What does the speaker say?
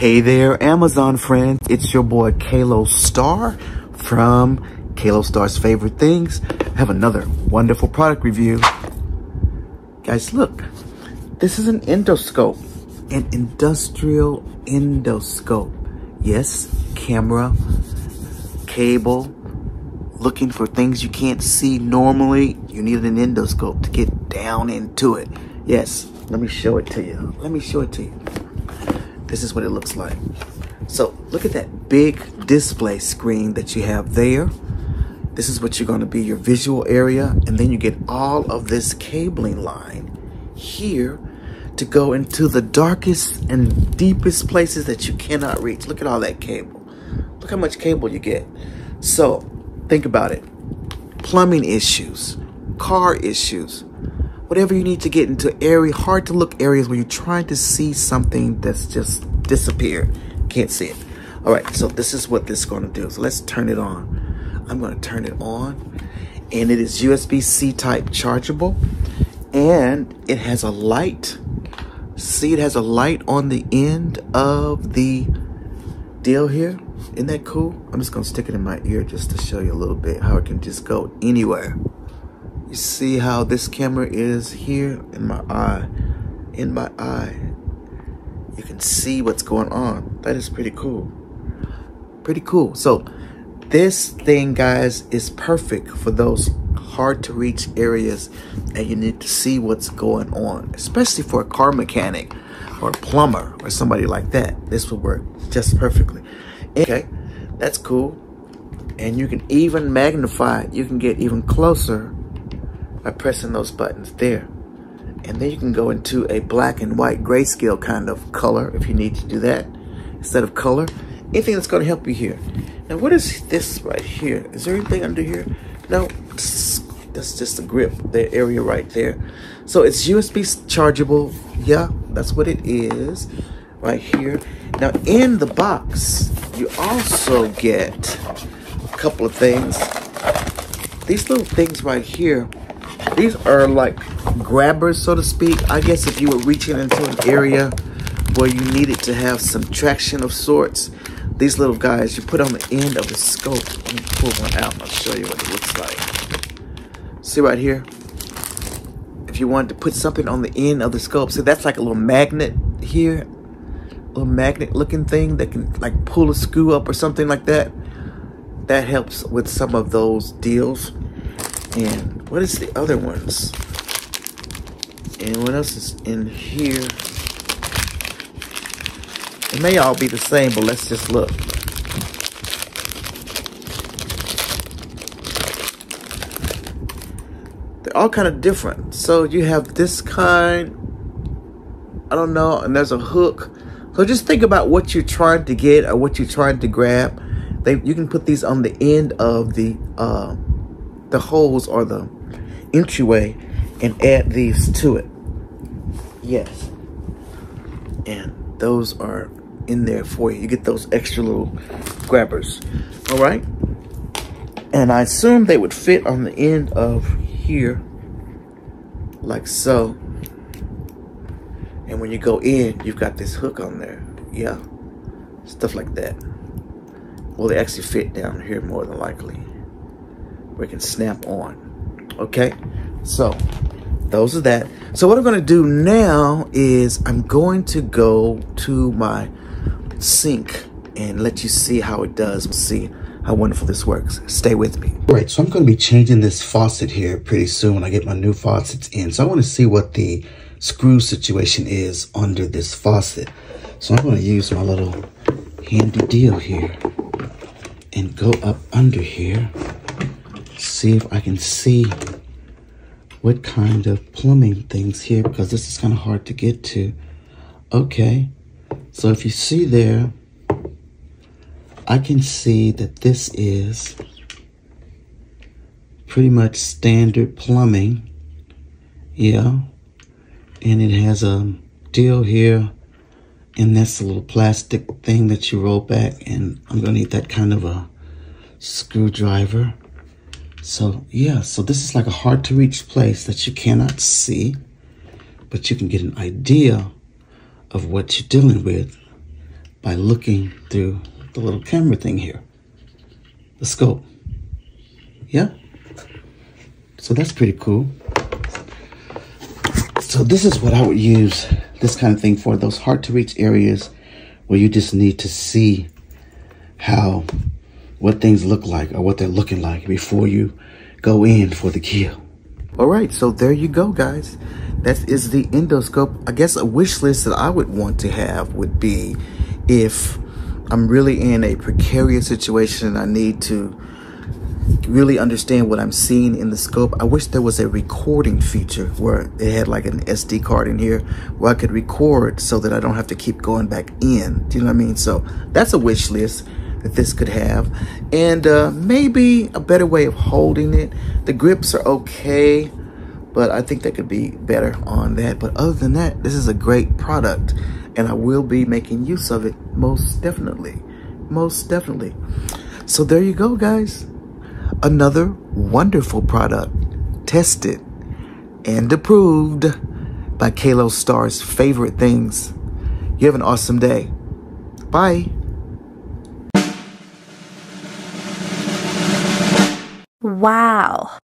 Hey there, Amazon friends. It's your boy, Kalo Star from Kalo Star's Favorite Things. I have another wonderful product review. Guys, look. This is an endoscope, an industrial endoscope. Yes, camera, cable, looking for things you can't see normally. You need an endoscope to get down into it. Yes, let me show it to you. Let me show it to you. This is what it looks like. So look at that big display screen that you have there. This is what you're going to be your visual area. And then you get all of this cabling line here to go into the darkest and deepest places that you cannot reach. Look at all that cable. Look how much cable you get. So think about it. Plumbing issues, car issues, whatever you need to get into hard to look areas where you're trying to see something that's just disappeared. Can't see it. All right, so this is what this is going to do. So let's turn it on. I'm going to turn it on. And it is USB-C type chargeable. And it has a light. See, it has a light on the end of the deal here. Isn't that cool? I'm just going to stick it in my ear just to show you a little bit how it can just go anywhere. You see how this camera is here in my eye. In my eye. You can see what's going on. That is pretty cool. Pretty cool. So this thing, guys, is perfect for those hard to reach areas and you need to see what's going on, especially for a car mechanic or a plumber or somebody like that. This will work just perfectly. Okay, that's cool. And you can even magnify it. You can get even closer by pressing those buttons there. And then you can go into a black and white grayscale kind of color if you need to do that instead of color. Anything that's going to help you here. Now, what is this right here? Is there anything under here? No, that's just the grip, the area right there. So it's USB chargeable. Yeah, that's what it is right here. Now, in the box, you also get a couple of things. These little things right here, these are like grabbers, so to speak. I guess if you were reaching into an area where you needed to have some traction of sorts, these little guys you put on the end of the scope. Let me pull one out and I'll show you what it looks like. See right here? If you wanted to put something on the end of the scope, see that's like a little magnet here. A little magnet looking thing that can like pull a screw up or something like that. That helps with some of those deals. And what is the other ones? And what else is in here? It may all be the same, but let's just look. They're all kind of different. So you have this kind, I don't know, and there's a hook. So just think about what you're trying to get or what you're trying to grab. You can put these on the end of the holes or the entryway and add these to it. Yes. And those are in there for you. You get those extra little grabbers. All right. And I assume they would fit on the end of here like so. And when you go in, you've got this hook on there. Yeah. Stuff like that. Well, they actually fit down here more than likely. Where it can snap on. Okay. So those are that. So what I'm going to do now is I'm going to go to my sink and let you see how it does. We'll see how wonderful this works. Stay with me. All right, so I'm going to be changing this faucet here pretty soon when I get my new faucets in. So I want to see what the screw situation is under this faucet. So I'm going to use my little handy deal here and go up under here. See if I can see what kind of plumbing things here, because this is kind of hard to get to. Okay, so if you see there, I can see that this is pretty much standard plumbing. Yeah, and it has a deal here, and that's a little plastic thing that you roll back, and I'm gonna need that kind of a screwdriver. So yeah, so this is like a hard to reach place that you cannot see, but you can get an idea of what you're dealing with. by looking through the little camera thing here, the scope. Yeah. So that's pretty cool. So this is what I would use this kind of thing for, those hard to reach areas where you just need to see what things look like or what they're looking like before you go in for the kill. All right, so there you go, guys. That is the endoscope. I guess a wish list that I would want to have would be if I'm really in a precarious situation and I need to really understand what I'm seeing in the scope. I wish there was a recording feature where it had like an SD card in here where I could record so that I don't have to keep going back in. Do you know what I mean? So that's a wish list that this could have. And maybe a better way of holding it. The grips are okay, but I think they could be better on that. But other than that, this is a great product and I will be making use of it most definitely. Most definitely. So there you go, guys. Another wonderful product, tested and approved by Kalo Star's favorite things. You have an awesome day. Bye. Wow.